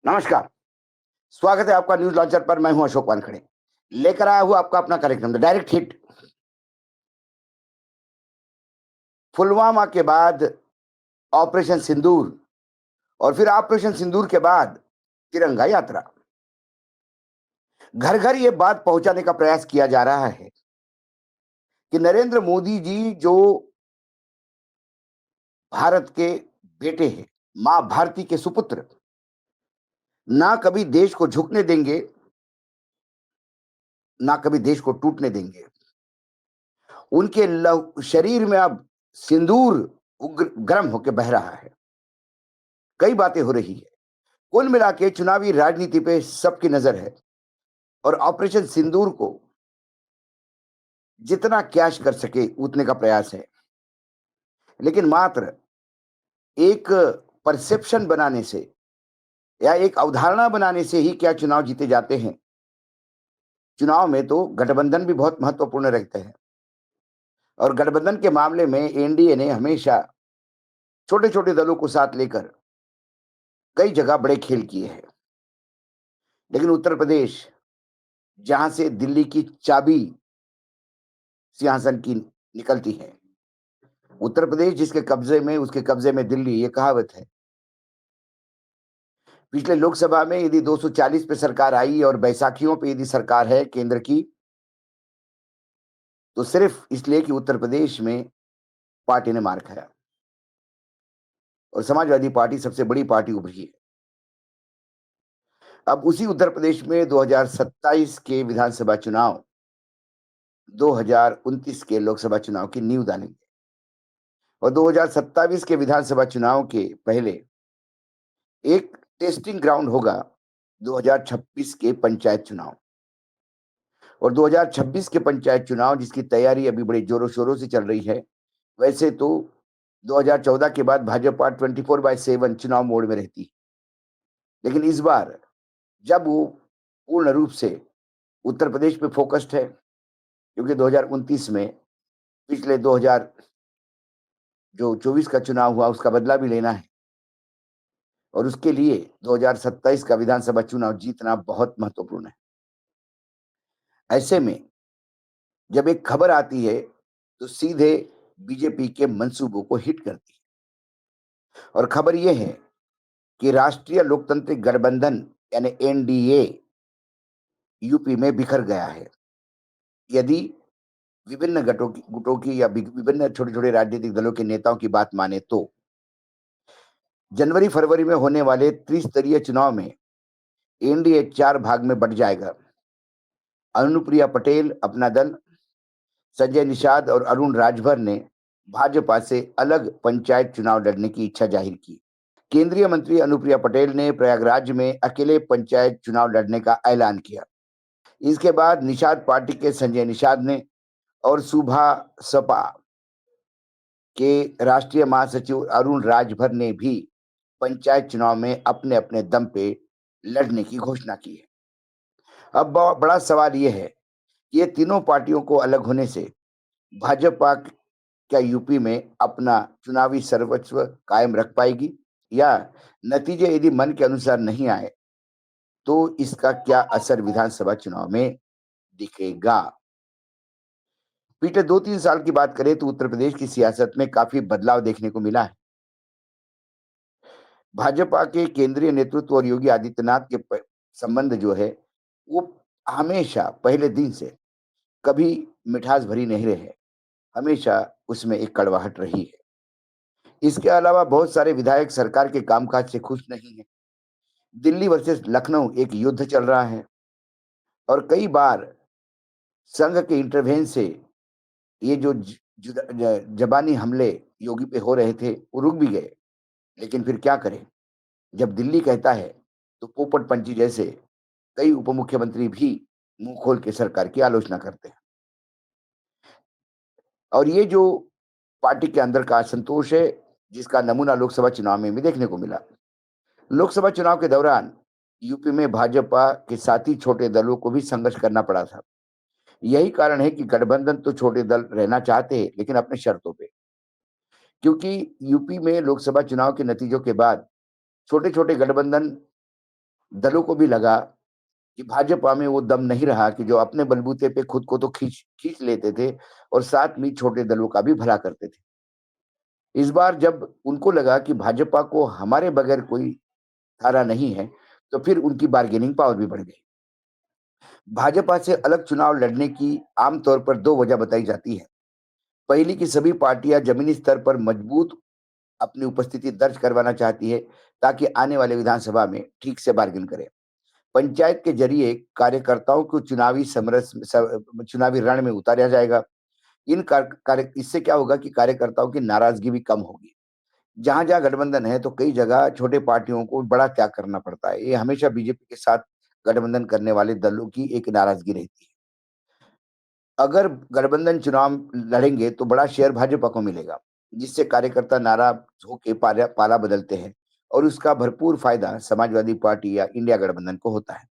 नमस्कार, स्वागत है आपका न्यूज़ लॉन्चर पर। मैं हूं अशोक वानखड़े। लेकर आया हूं आपका अपना कार्यक्रम द डायरेक्ट हिट। पुलवामा के बाद ऑपरेशन सिंदूर और फिर ऑपरेशन सिंदूर के बाद तिरंगा यात्रा। घर-घर ये बात पहुंचाने का प्रयास किया जा रहा है कि नरेंद्र मोदी जी जो भारत के बेटे हैं, माँ भारती के सुपुत्र, ना कभी देश को झुकने देंगे, ना कभी देश को टूटने देंगे। उनके लहू शरीर में अब सिंदूर उग्र गर्म होके बह रहा है। कई बातें हो रही है। कुल मिला के चुनावी राजनीति पे सबकी नजर है और ऑपरेशन सिंदूर को जितना कैश कर सके उतने का प्रयास है। लेकिन मात्र एक परसेप्शन बनाने से या एक अवधारणा बनाने से ही क्या चुनाव जीते जाते हैं? चुनाव में तो गठबंधन भी बहुत महत्वपूर्ण रहते हैं और गठबंधन के मामले में एनडीए ने हमेशा छोटे-छोटे दलों को साथ लेकर कई जगह बड़े खेल किए हैं। लेकिन उत्तर प्रदेश, जहां से दिल्ली की चाबी सिंहासन की निकलती है, उत्तर प्रदेश जिसके कब्जे में उसके कब्जे में दिल्ली, ये कहावत है। पिछले लोकसभा में यदि 240 पे सरकार आई और बैसाखियों पे यदि सरकार है केंद्र की, तो सिर्फ इसलिए कि उत्तर प्रदेश में पार्टी ने मार खाया और समाजवादी पार्टी सबसे बड़ी पार्टी उभरी है। अब उसी उत्तर प्रदेश में 2027 के विधानसभा चुनाव 2029 के लोकसभा चुनाव की नींव डालेंगे और 2027 के विधानसभा चुनाव के पहले एक टेस्टिंग ग्राउंड होगा 2026 के पंचायत चुनाव। और 2026 के पंचायत चुनाव जिसकी तैयारी अभी बड़े जोरों-शोरों से चल रही है। वैसे तो 2014 के बाद भाजपा 24/7 चुनाव मोड में रहती है। लेकिन इस बार जब वो पूर्ण रूप से उत्तर प्रदेश पे फ़ोकस्ड है, क्योंकि 2029 में पिछले 2000 जो 24 का चुनाव हुआ उसका बदला भी लेना है और उसके लिए 2027 का विधानसभा चुनाव जीतना बहुत महत्वपूर्ण है। ऐसे में जब एक खबर आती है, तो सीधे बीजेपी के मंसूबों को हिट करती है और खबर ये है कि राष्ट्रीय लोकतांत्रिक गठबंधन यानी एनडीए यूपी में बिखर गया है। यदि विभिन्न गुटों की या विभिन्न छोटे-छोटे राजनीतिक दलों के नेताओं की बात माने तो जनवरी-फरवरी में होने वाले त्रिस्तरीय चुनाव में एनडीए 4 भाग में बँट जाएगा। अनुप्रिया पटेल अपना दल, संजय निषाद और अरुण राजभर ने भाजपा से अलग पंचायत चुनाव लड़ने की इच्छा जाहिर की। केंद्रीय मंत्री अनुप्रिया पटेल ने प्रयागराज में अकेले पंचायत चुनाव लड़ने का ऐलान किया। इसके बाद निषाद पार्टी के संजय निषाद ने और सुभा सपा के राष्ट्रीय महासचिव अरुण राजभर ने भी पंचायत चुनाव में अपने-अपने दम पे लड़ने की घोषणा की है। अब बड़ा सवाल ये है कि ये तीनों पार्टियों को अलग होने से भाजपा क्या यूपी में अपना चुनावी सर्वस्व कायम रख पाएगी या नतीजे यदि मन के अनुसार नहीं आए, तो इसका क्या असर विधानसभा चुनाव में दिखेगा? बीते 2-3 साल की बात करें तो उत्तर प्रदेश की सियासत में काफ़ी बदलाव देखने को मिला है। भाजपा के केंद्रीय नेतृत्व और योगी आदित्यनाथ के संबंध जो है, वो हमेशा पहले दिन से कभी मिठास भरी नहीं रहे हैं। हमेशा उसमें एक कड़वाहट रही है। इसके अलावा बहुत सारे विधायक सरकार के कामकाज से खुश नहीं हैं। दिल्ली वर्सेस लखनऊ एक युद्ध चल रहा है और कई बार संघ के इंटरवेंशन से ये जो ज़बानी हमले योगी पे हो रहे थे, वो रुक भी गए। लेकिन फिर क्या करें? जब दिल्ली कहता है, तो पोपट पंची जैसे कई उपमुख्यमंत्री भी मुँह खोल के सरकार की आलोचना करते हैं। और ये जो पार्टी के अंदर का असंतोष है, जिसका नमूना लोकसभा चुनाव में भी देखने को मिला। लोकसभा चुनाव के दौरान यूपी में भाजपा के साथ ही छोटे दलों को भी संघर्ष करना पड़ा था। यही कारण है कि गठबंधन तो छोटे दल रहना चाहते हैं, लेकिन अपनी शर्तों पे। क्योंकि यूपी में लोकसभा चुनाव के नतीजों के बाद छोटे-छोटे गठबंधन दलों को भी लगा कि भाजपा में वो दम नहीं रहा कि जो अपने बलबूते पे खुद को तो खींच खींच लेते थे और साथ में छोटे दलों का भी भला करते थे। इस बार जब उनको लगा कि भाजपा को हमारे बगैर कोई चारा नहीं है, तो फिर उनकी बार्गेनिंग पावर भी बढ़ गई। भाजपा से अलग चुनाव लड़ने की आम तौर पर 2 वजह बताई जाती है। पहली कि सभी पार्टियां जमीनी स्तर पर मजबूत अपनी उपस्थिति दर्ज करवाना चाहती है, ताकि आने वाले विधानसभा में ठीक से बार्गेन करें। पंचायत के जरिए कार्यकर्ताओं को चुनावी रण में उतारा जाएगा। इन कार्य इससे क्या होगा कि कार्यकर्ताओं की नाराजगी भी कम होगी। जहाँ-जहाँ गठबंधन है, तो कई जगह छोटे पार्टियों को बड़ा त्याग करना पड़ता है। ये हमेशा बीजेपी के साथ गठबंधन करने वाले दलों की एक नाराजगी रहती है। अगर गठबंधन चुनाव लड़ेंगे तो बड़ा शेयर भाजपा को मिलेगा, जिससे कार्यकर्ता नाराज होके पाला बदलते हैं और उसका भरपूर फायदा समाजवादी पार्टी या इंडिया गठबंधन को होता है।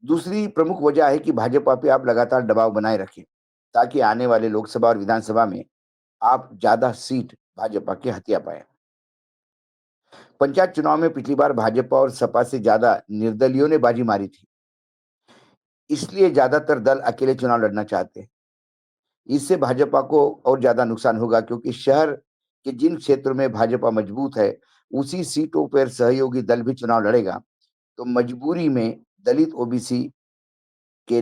दूसरी प्रमुख वजह है कि भाजपा पे आप लगातार दबाव बनाए रखें, ताकि आने वाले लोकसभा और विधानसभा में आप ज़्यादा सीट भाजपा के हथिया पाएँ। पंचायत चुनाव में पिछली बार भाजपा और सपा से ज़्यादा निर्दलियों ने बाजी मारी थी, इसलिए ज़्यादातर दल अकेले चुनाव लड़ना चाहते हैं। इससे भाजपा को और ज़्यादा नुकसान होगा, क्योंकि शहर के जिन क्षेत्रों में भाजपा मजबूत है, उसी सीटों पर सहयोगी दल भी चुनाव लड़ेगा, तो मजबूरी में दलित ओबीसी के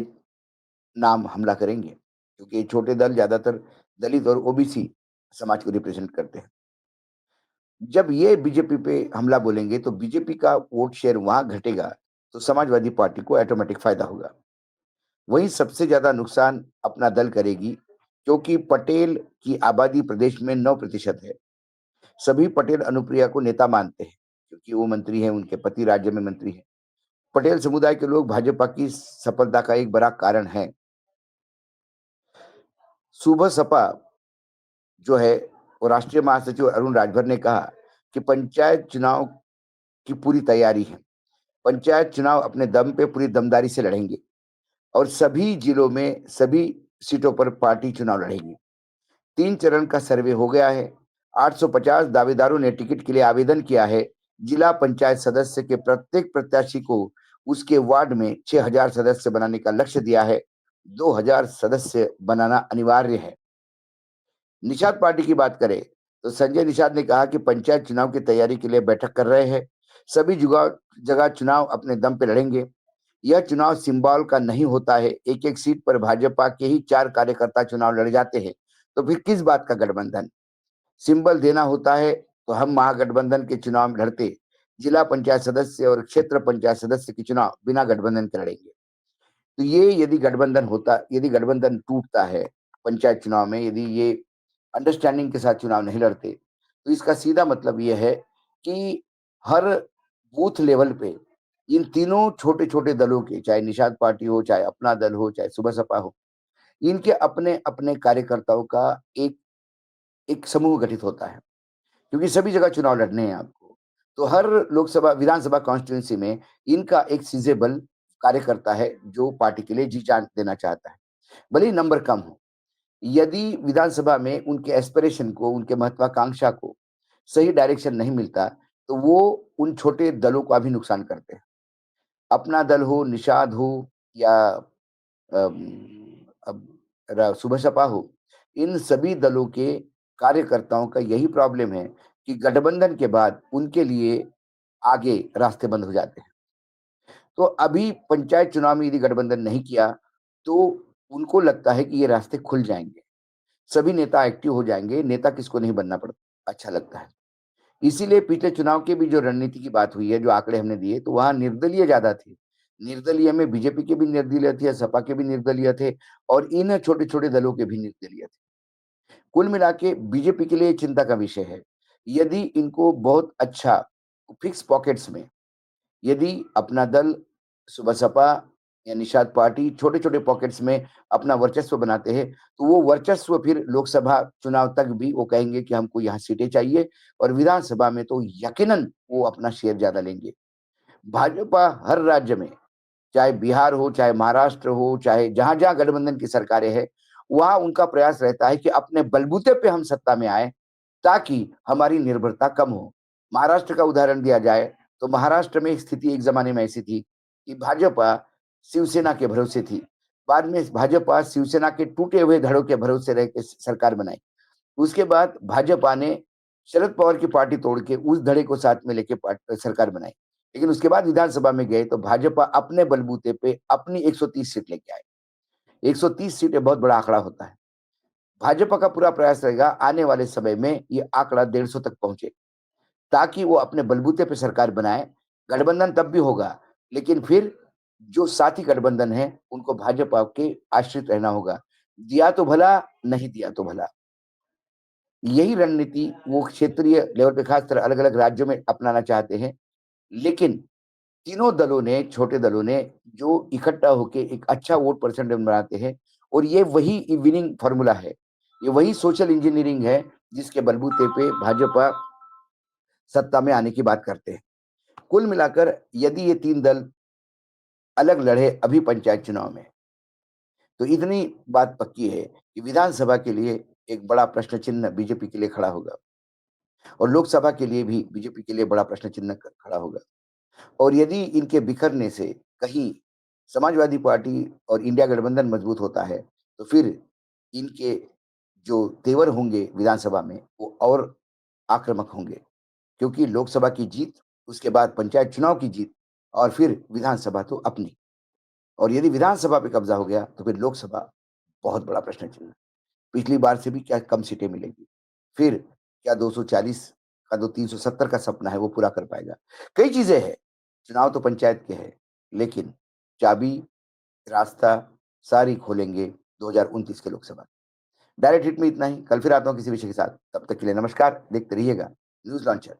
नाम हमला करेंगे, क्योंकि ये छोटे दल ज़्यादातर दलित और ओबीसी समाज को रिप्रेजेंट करते हैं। जब ये बीजेपी पे हमला बोलेंगे, तो बीजेपी का वोट शेयर वहाँ घटेगा, तो समाजवादी पार्टी को ऑटोमेटिक फ़ायदा होगा। वहीं सबसे ज़्यादा नुकसान अपना दल करेगी, क्योंकि पटेल की आबादी प्रदेश में 9% है। सभी पटेल अनुप्रिया को नेता मानते हैं, क्योंकि वो मंत्री हैं, उनके पति राज्य में मंत्री हैं। पटेल समुदाय के लोग भाजपा की सफलता का एक बड़ा कारण हैं। सुबह सपा जो है, वो राष्ट्रीय महासचिव अरुण राजभर ने कहा कि पंचायत चुनाव की पूरी तैयारी है। पंचायत चुनाव अपने दम पे पूरी दमदारी से लड़ेंगे और सभी जिलों में सभी सीटों पर पार्टी चुनाव लड़ेगी। 3 चरण का सर्वे हो गया है। 850 दावेदारों ने टिकट के लिए आवेदन किया है। जिला पंचायत सदस्य के प्रत्येक प्रत्याशी को उसके वार्ड में 6000 सदस्य बनाने का लक्ष्य दिया है। 2000 सदस्य बनाना अनिवार्य है। निषाद पार्टी की बात करें, तो संजय निषाद ने कहा कि पंचायत चुनाव की तैयारी के लिए बैठक कर रहे हैं। सभी जगह जगह चुनाव अपने दम पे लड़ेंगे। यह चुनाव सिंबल का नहीं होता है। एक-एक सीट पर भाजपा के ही 4 कार्यकर्ता चुनाव लड़ जाते हैं, तो फिर किस बात का गठबंधन? सिंबल देना होता है, तो हम महागठबंधन के चुनाव लड़ते। जिला पंचायत सदस्य और क्षेत्र पंचायत सदस्य के चुनाव बिना गठबंधन के लड़ेंगे। तो ये यदि गठबंधन टूटता है पंचायत चुनाव में, यदि ये अंडरस्टैंडिंग के साथ चुनाव नहीं लड़ते, तो इसका सीधा मतलब ये है कि हर बूथ लेवल पे इन तीनों छोटे-छोटे दलों के, चाहे निषाद पार्टी हो, चाहे अपना दल हो, चाहे सुबह सपा हो, इनके अपने-अपने कार्यकर्ताओं का एक एक समूह गठित होता है, क्योंकि सभी जगह चुनाव लड़ने हैं आपको। तो हर विधानसभा कॉन्स्टिट्यूएंसी में इनका एक सिज़ेबल कार्यकर्ता है, जो पार्टी के लिए जी-जान देना चाहता है, भले ही नंबर कम हो। यदि विधानसभा में उनके एस्पिरेशन को, उनके महत्वाकांक्षा को सही डायरेक्शन नहीं मिलता, तो वो उन छोटे दलों का भी नुकसान करते हैं। अपना दल हो, निषाद हो या अम, अब सुबह सपा हो, इन सभी दलों के कार्यकर्ताओं का यही प्रॉब्लम है कि गठबंधन के बाद उनके लिए आगे रास्ते बंद हो जाते हैं। तो अभी पंचायत चुनाव में यदि गठबंधन नहीं किया, तो उनको लगता है कि ये रास्ते खुल जाएँगे। सभी नेता एक्टिव हो जाएँगे, नेता किसको नहीं बनना अच्छा लगता है। इसीलिए पिछले चुनाव के भी जो रणनीति की बात हुई है, जो आंकड़े हमने दिए, तो वहाँ निर्दलीय ज़्यादा थे। निर्दलीय में बीजेपी के भी निर्दलीय थे, सपा के भी निर्दलीय थे और इन छोटे-छोटे दलों के भी निर्दलीय थे। कुल मिला के बीजेपी के लिए चिंता का विषय है। यदि इनको बहुत अच्छा फिक्स पॉकेट्स में, यदि अपना दल, सुबह सपा या निषाद पार्टी छोटे-छोटे पॉकेट्स में अपना वर्चस्व बनाते हैं, तो वो वर्चस्व फिर लोकसभा चुनाव तक भी वो कहेंगे कि हमको यहाँ सीटें चाहिए और विधानसभा में तो यकीनन वो अपना शेयर ज़्यादा लेंगे। भाजपा हर राज्य में, चाहे बिहार हो, चाहे महाराष्ट्र हो, चाहे जहाँ-जहाँ गठबंधन की सरकारें हैं, वहाँ उनका प्रयास रहता है कि अपने बलबूते पे हम सत्ता में आएँ, ताकि हमारी निर्भरता कम हो। महाराष्ट्र का उदाहरण दिया जाए, तो महाराष्ट्र में स्थिति एक ज़माने में ऐसी थी कि भाजपा शिवसेना के भरोसे थी। बाद में भाजपा शिवसेना के टूटे हुए धड़ों के भरोसे रह के स सरकार बनाई। उसके बाद भाजपा ने शरद पवार की पार्टी तोड़ के उस धड़े को साथ में लेके सरकार बनाई। लेकिन उसके बाद विधानसभा में गए तो भाजपा अपने बलबूते पे अपनी 130 सीट लेके आए। 130 सीटें बहुत बड़ा आंकड़ा होता है। भाजपा का पूरा प्रयास रहेगा आने वाले समय में ये आंकड़ा 150 तक पहुंचे, ताकि वो अपने बलबूते पे सरकार बनाए। गठबंधन तब भी होगा, लेकिन फिर जो साथी गठबंधन है, उनको भाजपा के आश्रित रहना होगा। दिया तो भला, नहीं दिया तो भला। यही रणनीति वो क्षेत्रीय लेवल पे खासकर अलग-अलग राज्यों में अपनाना चाहते हैं। लेकिन तीनों दलों ने, छोटे दलों ने जो इकट्ठा होके एक अच्छा वोट परसेंटेज बनाते हैं और ये वही विनिंग फ़ॉर्मूला है। ये वही सोशल इंजीनियरिंग है, जिसके बलबूते पे भाजपा सत्ता में आने की बात करते हैं। कुल मिलाकर यदि ये 3 दल अलग लड़े अभी पंचायत चुनाव में, तो इतनी बात पक्की है कि विधानसभा के लिए एक बड़ा प्रश्न चिन्ह बीजेपी के लिए खड़ा होगा और लोकसभा के लिए भी बीजेपी के लिए बड़ा प्रश्न चिन्ह खड़ा होगा। और यदि इनके बिखरने से कहीं समाजवादी पार्टी और इंडिया गठबंधन मजबूत होता है, तो फिर इनके जो तेवर होंगे विधानसभा में, वो और आक्रामक होंगे। क्योंकि लोकसभा की जीत, उसके बाद पंचायत चुनाव की जीत और फिर विधानसभा तो अपनी। और यदि विधानसभा पे कब्ज़ा हो गया, तो फिर लोकसभा बहुत बड़ा प्रश्न चिन्ह है। पिछली बार से भी क्या कम सीटें मिलेंगी? फिर क्या 240 का जो 370 का सपना है वो पूरा कर पाएगा? कई चीज़ें हैं, चुनाव तो पंचायत के हैं, लेकिन चाबी, रास्ता सारी खोलेंगे 2029 के लोकसभा। डायरेक्ट हिट में इतना ही, कल फिर आता हूँ किसी विषय के साथ, तब तक के लिए नमस्कार, देखते रहिएगा न्यूज़ लॉन्चर।